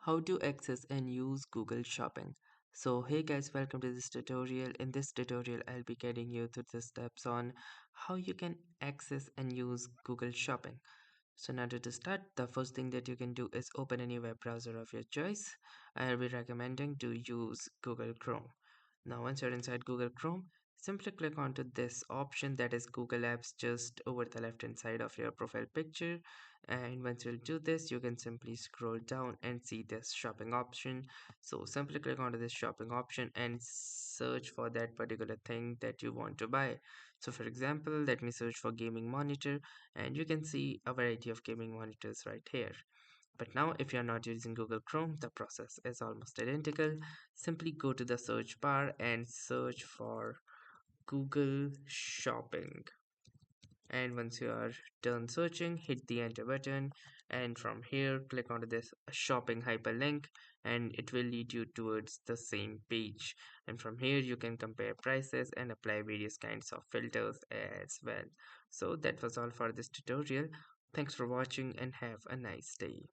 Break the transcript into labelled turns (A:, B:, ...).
A: How to access and use Google Shopping. So hey guys, welcome to this tutorial. In this tutorial I'll be guiding you through the steps on how you can access and use Google Shopping. So now to start, the first thing that you can do is open any web browser of your choice. I'll be recommending to use Google Chrome. Now once you're inside Google Chrome, simply click onto this option that is Google Apps just over the left hand side of your profile picture. And once you'll do this, you can simply scroll down and see this shopping option. So simply click onto this shopping option and search for that particular thing that you want to buy. So for example, let me search for gaming monitor, and you can see a variety of gaming monitors right here. But now if you're not using Google Chrome, the process is almost identical. Simply go to the search bar and search for Google Shopping. And once you are done searching, hit the enter button, and from here click onto this shopping hyperlink, and it will lead you towards the same page. And from here you can compare prices and apply various kinds of filters as well. So that was all for this tutorial. Thanks for watching and have a nice day.